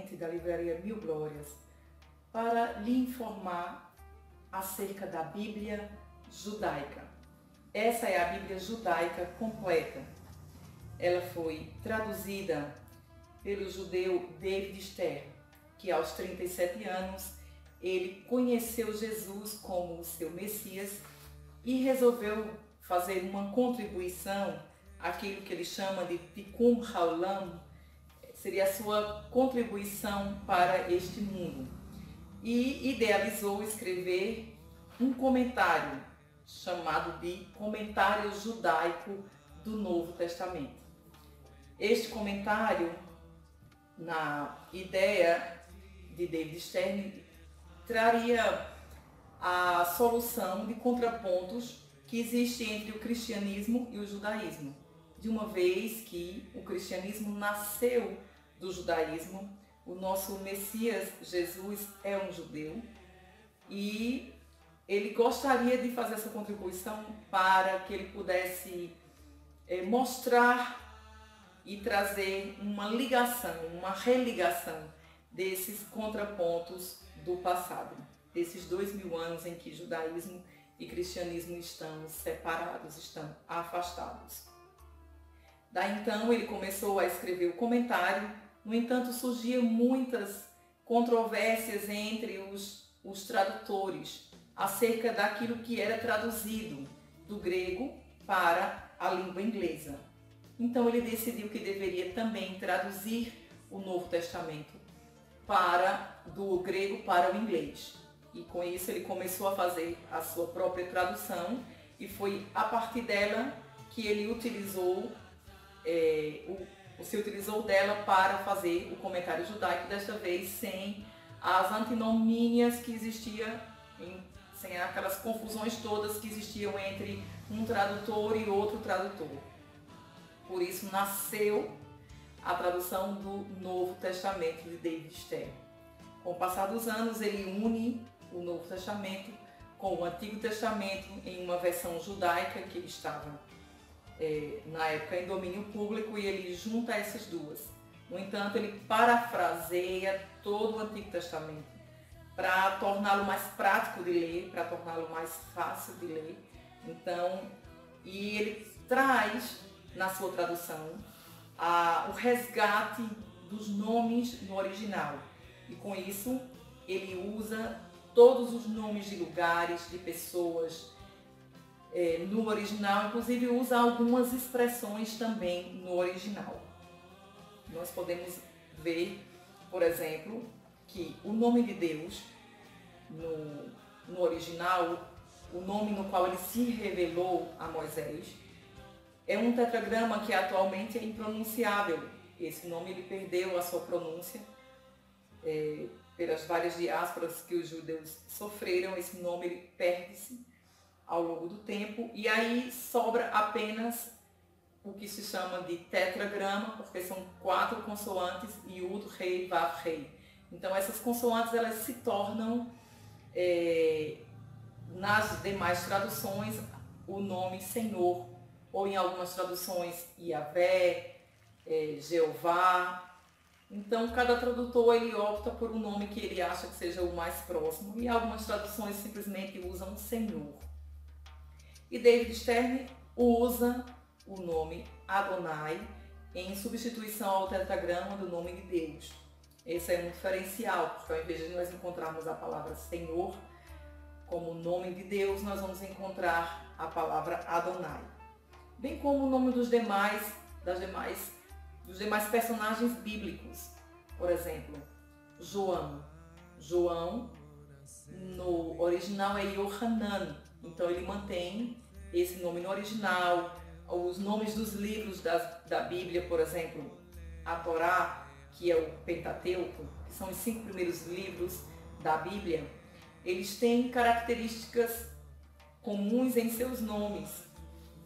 diretamente da livraria Mil Glórias para lhe informar acerca da Bíblia judaica. Essa é a Bíblia judaica completa. Ela foi traduzida pelo judeu David Stern, que aos 37 anos ele conheceu Jesus como o seu Messias e resolveu fazer uma contribuição, aquilo que ele chama de Tikkun Haolam, seria a sua contribuição para este mundo. E idealizou escrever um comentário chamado de Comentário Judaico do Novo Testamento. Este comentário, na ideia de David Stern, traria a solução de contrapontos que existem entre o cristianismo e o judaísmo, de uma vez que o cristianismo nasceu do judaísmo, o nosso Messias Jesus é um judeu e ele gostaria de fazer essa contribuição para que ele pudesse mostrar e trazer uma ligação, uma religação desses contrapontos do passado, desses 2000 anos em que judaísmo e cristianismo estão separados, estão afastados. Daí então ele começou a escrever o comentário. No entanto, surgiam muitas controvérsias entre os tradutores acerca daquilo que era traduzido do grego para a língua inglesa. Então ele decidiu que deveria também traduzir o Novo Testamento do grego para o inglês. E com isso ele começou a fazer a sua própria tradução e foi a partir dela que ele se utilizou dela para fazer o comentário judaico, desta vez sem as antinomínias que existiam, sem aquelas confusões todas que existiam entre um tradutor e outro tradutor. Por isso nasceu a tradução do Novo Testamento de David Stern. Com o passar dos anos, ele une o Novo Testamento com o Antigo Testamento em uma versão judaica que ele estava na época em domínio público, e ele junta essas duas. No entanto, ele parafraseia todo o Antigo Testamento para torná-lo mais prático de ler, para torná-lo mais fácil de ler. Então, e ele traz na sua tradução o resgate dos nomes no original. E com isso, ele usa todos os nomes de lugares, de pessoas no original, inclusive usa algumas expressões também no original. Nós podemos ver, por exemplo, que o nome de Deus, no original, o nome no qual ele se revelou a Moisés, é um tetragrama que atualmente é impronunciável. Esse nome ele perdeu a sua pronúncia pelas várias diásporas que os judeus sofreram. Esse nome ele perde-se ao longo do tempo, e aí sobra apenas o que se chama de tetragrama, porque são 4 consoantes, Yud, Rei, Vav, Rei. Então essas consoantes elas se tornam, nas demais traduções, o nome Senhor, ou em algumas traduções Yahvé, Jeová. Então cada tradutor ele opta por um nome que ele acha que seja o mais próximo, e algumas traduções simplesmente usam Senhor. E David Stern usa o nome Adonai em substituição ao tetragrama do nome de Deus. Esse é um diferencial, porque ao invés de nós encontrarmos a palavra Senhor como nome de Deus, nós vamos encontrar a palavra Adonai. Bem como o nome dos demais personagens bíblicos. Por exemplo, João. João, no original, é Yohanan. Então ele mantém esse nome no original. Os nomes dos livros da Bíblia, por exemplo, a Torá, que é o Pentateuco, que são os 5 primeiros livros da Bíblia, eles têm características comuns em seus nomes.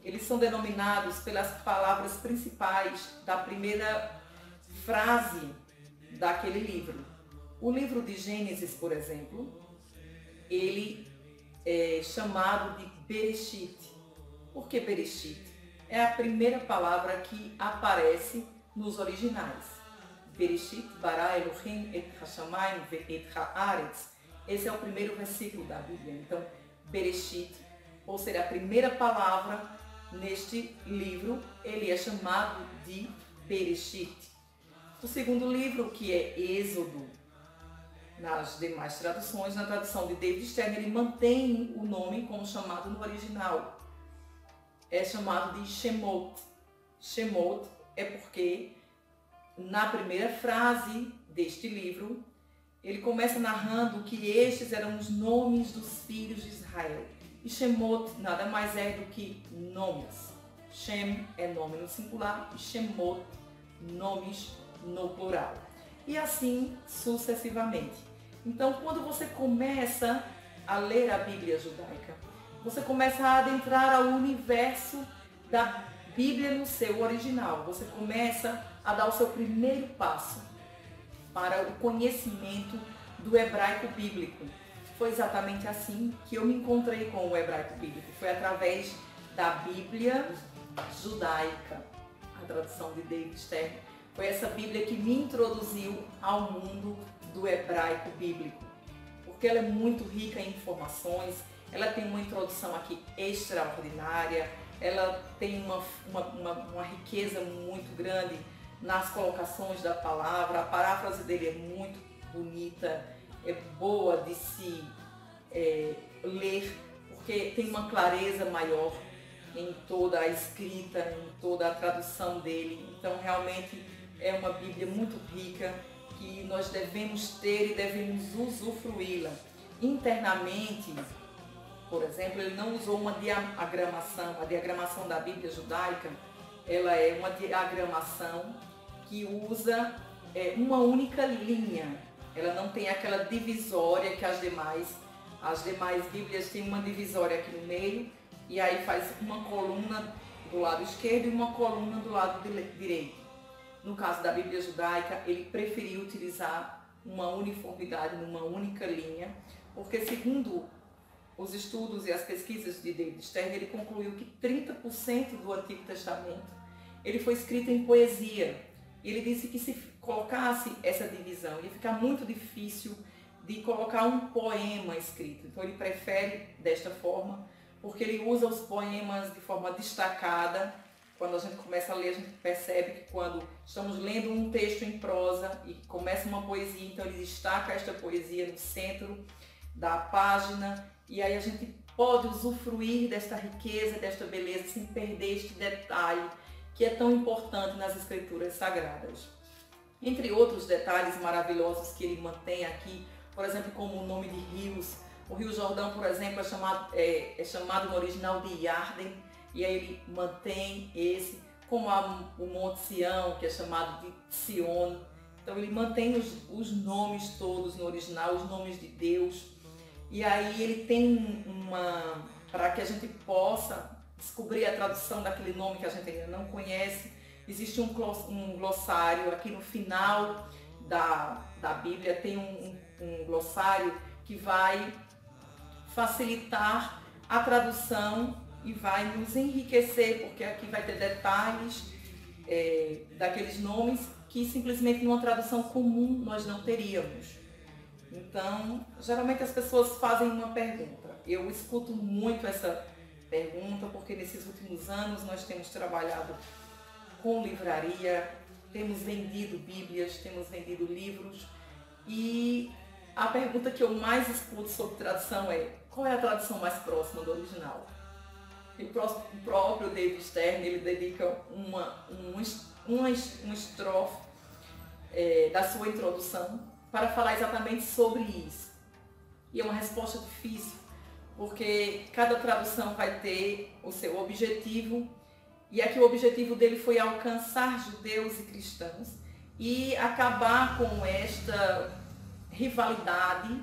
Eles são denominados pelas palavras principais da primeira frase daquele livro. O livro de Gênesis, por exemplo, ele é chamado de Bereshit. Por que Bereshit? É a primeira palavra que aparece nos originais. Bereshit bara Elohim et hashamayim ve'et haaretz. Esse é o primeiro versículo da Bíblia. Então, Bereshit, ou seja, a primeira palavra neste livro, ele é chamado de Bereshit. O segundo livro, que é Êxodo, nas demais traduções, na tradução de David Stern, ele mantém o nome como chamado no original. É chamado de Shemot. Shemot é porque na primeira frase deste livro, ele começa narrando que estes eram os nomes dos filhos de Israel. E Shemot nada mais é do que nomes. Shem é nome no singular e Shemot, nomes no plural. E assim sucessivamente. Então, quando você começa a ler a Bíblia judaica, você começa a adentrar ao universo da Bíblia no seu original. Você começa a dar o seu primeiro passo para o conhecimento do hebraico bíblico. Foi exatamente assim que eu me encontrei com o hebraico bíblico. Foi através da Bíblia judaica, a tradução de David Stern. Foi essa Bíblia que me introduziu ao mundo do hebraico bíblico, porque ela é muito rica em informações, ela tem uma introdução aqui extraordinária, ela tem uma riqueza muito grande nas colocações da palavra, a paráfrase dele é muito bonita, é boa de se ler, porque tem uma clareza maior em toda a escrita, em toda a tradução dele. Então realmente é uma Bíblia muito rica que nós devemos ter e devemos usufruí-la. Internamente, por exemplo, ele não usou uma diagramação. A diagramação da Bíblia judaica, ela é uma diagramação que usa uma única linha. Ela não tem aquela divisória que as demais Bíblias têm uma divisória aqui no meio e aí faz uma coluna do lado esquerdo e uma coluna do lado direito. No caso da Bíblia judaica, ele preferiu utilizar uma uniformidade numa única linha, porque segundo os estudos e as pesquisas de David Stern, ele concluiu que 30% do Antigo Testamento ele foi escrito em poesia. Ele disse que se colocasse essa divisão, ia ficar muito difícil de colocar um poema escrito. Então ele prefere desta forma, porque ele usa os poemas de forma destacada. Quando a gente começa a ler, a gente percebe que quando estamos lendo um texto em prosa e começa uma poesia, então ele destaca esta poesia no centro da página e aí a gente pode usufruir desta riqueza, desta beleza, sem perder este detalhe que é tão importante nas Escrituras Sagradas. Entre outros detalhes maravilhosos que ele mantém aqui, por exemplo, como o nome de rios. O Rio Jordão, por exemplo, é chamado no original de Yarden, e aí ele mantém esse, como o Monte Sião, que é chamado de Sion. Então ele mantém os nomes todos no original, os nomes de Deus. E aí ele tem para que a gente possa descobrir a tradução daquele nome que a gente ainda não conhece, existe um glossário aqui no final da Bíblia, tem um glossário que vai facilitar a tradução e vai nos enriquecer, porque aqui vai ter detalhes daqueles nomes que simplesmente numa tradução comum nós não teríamos. Então, geralmente as pessoas fazem uma pergunta. Eu escuto muito essa pergunta, porque nesses últimos anos nós temos trabalhado com livraria, temos vendido Bíblias, temos vendido livros, e a pergunta que eu mais escuto sobre tradução é: qual é a tradução mais próxima do original? E o próprio David Stern, ele dedica uma estrofe da sua introdução para falar exatamente sobre isso. E é uma resposta difícil, porque cada tradução vai ter o seu objetivo, e aqui o objetivo dele foi alcançar judeus e cristãos e acabar com esta rivalidade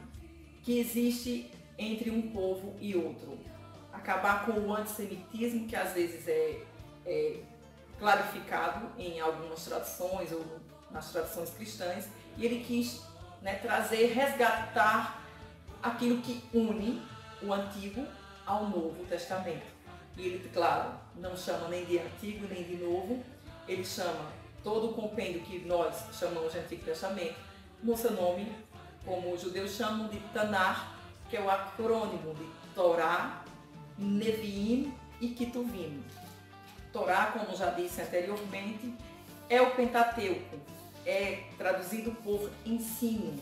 que existe entre um povo e outro. Acabar com o antissemitismo, que às vezes é clarificado em algumas traduções ou nas traduções cristãs, e ele quis trazer, resgatar aquilo que une o Antigo ao Novo Testamento. E ele, claro, não chama nem de Antigo nem de Novo, ele chama todo o compêndio que nós chamamos de Antigo Testamento, no seu nome, como os judeus chamam de Tanar, que é o acrônimo de Torá, Neviim e Ketuvim. Torá, como já disse anteriormente, é o Pentateuco, é traduzido por ensino.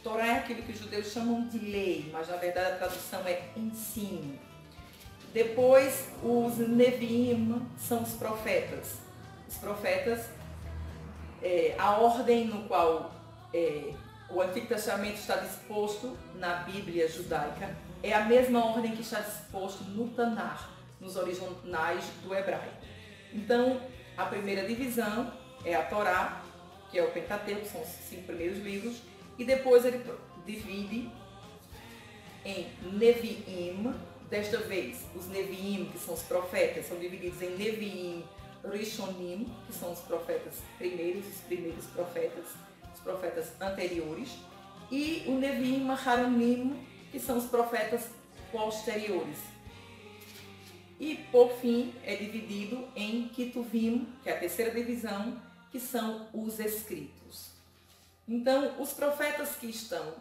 Torá é aquilo que os judeus chamam de lei, mas na verdade a tradução é ensino. Depois, os Neviim são os profetas. Os profetas, a ordem no qual o Antigo Testamento está disposto na Bíblia judaica é a mesma ordem que está disposto no Tanar, nos originais do hebraico. Então, a primeira divisão é a Torá, que é o Pentateuco, são os 5 primeiros livros, e depois ele divide em Neviim. Desta vez, os Neviim, que são os profetas, são divididos em Neviim Rishonim, que são os profetas primeiros, os primeiros profetas, os profetas anteriores, e o Neviim Aharonim, que são os profetas posteriores. E, por fim, é dividido em Ketuvim, que é a terceira divisão, que são os escritos. Então, os profetas que estão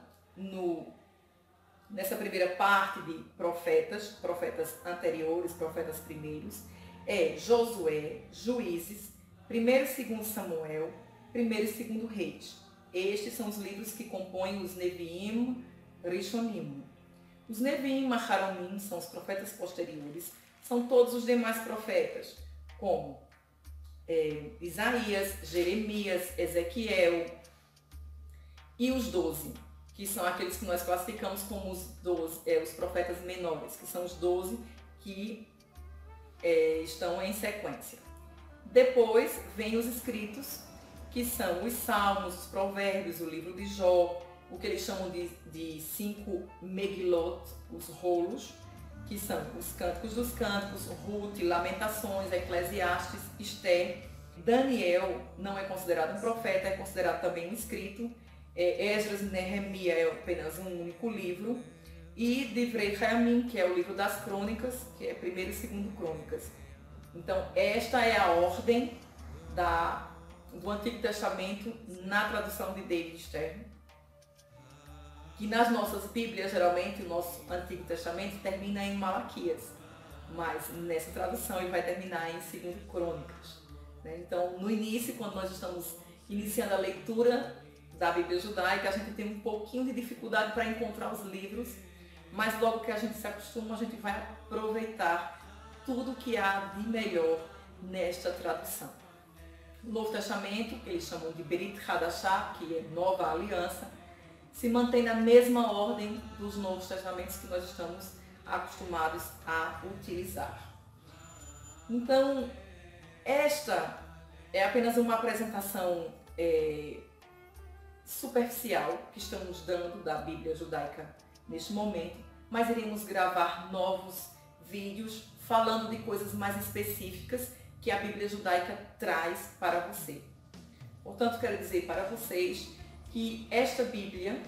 nessa primeira parte de profetas anteriores, profetas primeiros, é Josué, Juízes, 1º e 2º Samuel, 1º e 2º Reis. Estes são os livros que compõem os Neviim Rishonim. Os Neviim Aharonim são os profetas posteriores, são todos os demais profetas, como Isaías, Jeremias, Ezequiel e os 12, que são aqueles que nós classificamos como os profetas menores, que são os 12 que estão em sequência. Depois vem os escritos, que são os salmos, os provérbios, o livro de Jó, o que eles chamam de 5 Megilot, os rolos, que são os Cânticos dos Cânticos, Ruth, Lamentações, Eclesiastes, Esther. Daniel não é considerado um profeta, é considerado também um escrito. Esdras e Neemias é apenas um único livro. E Divrei Hayamim, que é o livro das crônicas, que é 1º e 2º Crônicas. Então, esta é a ordem do Antigo Testamento na tradução de David Stern. Que nas nossas Bíblias, geralmente, o nosso Antigo Testamento termina em Malaquias, mas nessa tradução ele vai terminar em 2º Crônicas. Então, no início, quando nós estamos iniciando a leitura da Bíblia judaica, a gente tem um pouquinho de dificuldade para encontrar os livros, mas logo que a gente se acostuma, a gente vai aproveitar tudo que há de melhor nesta tradução. O Novo Testamento, que eles chamam de Berit Hadashah, que é Nova Aliança, se mantém na mesma ordem dos Novos Testamentos que nós estamos acostumados a utilizar. Então, esta é apenas uma apresentação superficial que estamos dando da Bíblia judaica neste momento, mas iremos gravar novos vídeos falando de coisas mais específicas que a Bíblia judaica traz para você. Portanto, quero dizer para vocês que esta Bíblia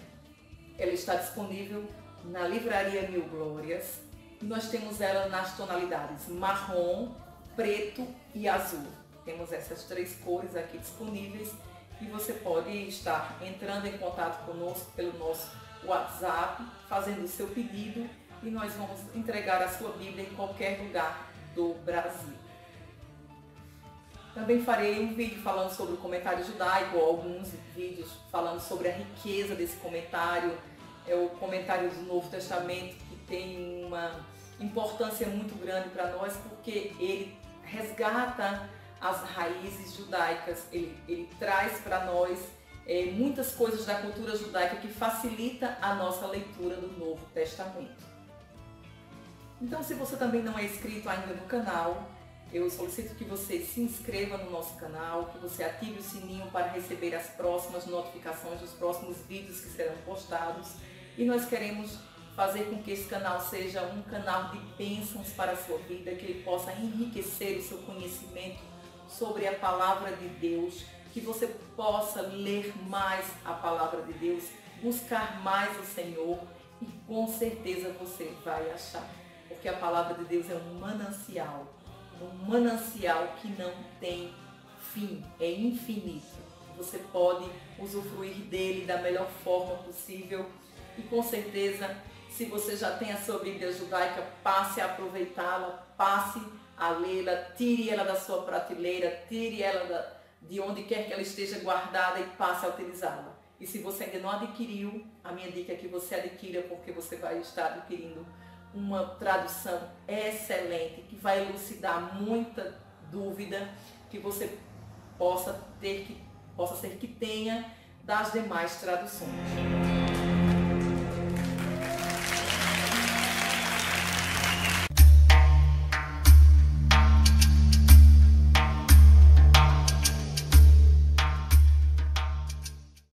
ela está disponível na Livraria Mil Glórias e nós temos ela nas tonalidades marrom, preto e azul. Temos essas 3 cores aqui disponíveis e você pode estar entrando em contato conosco pelo nosso WhatsApp, fazendo o seu pedido e nós vamos entregar a sua Bíblia em qualquer lugar do Brasil. Também farei um vídeo falando sobre o comentário judaico, ou alguns vídeos falando sobre a riqueza desse comentário. É o comentário do Novo Testamento que tem uma importância muito grande para nós, porque ele resgata as raízes judaicas, ele traz para nós muitas coisas da cultura judaica que facilita a nossa leitura do Novo Testamento. Então, se você também não é inscrito ainda no canal, eu solicito que você se inscreva no nosso canal, que você ative o sininho para receber as próximas notificações dos próximos vídeos que serão postados. E nós queremos fazer com que esse canal seja um canal de bênçãos para a sua vida, que ele possa enriquecer o seu conhecimento sobre a Palavra de Deus, que você possa ler mais a Palavra de Deus, buscar mais o Senhor e com certeza você vai achar, porque a Palavra de Deus é um manancial que não tem fim, é infinito. Você pode usufruir dele da melhor forma possível e com certeza, se você já tem a sua Bíblia judaica, passe a aproveitá-la, passe a lê-la, tire ela da sua prateleira, tire ela de onde quer que ela esteja guardada e passe a utilizá-la. E se você ainda não adquiriu, a minha dica é que você adquira, porque você vai estar adquirindo uma tradução excelente, que vai elucidar muita dúvida que você possa ser que tenha das demais traduções.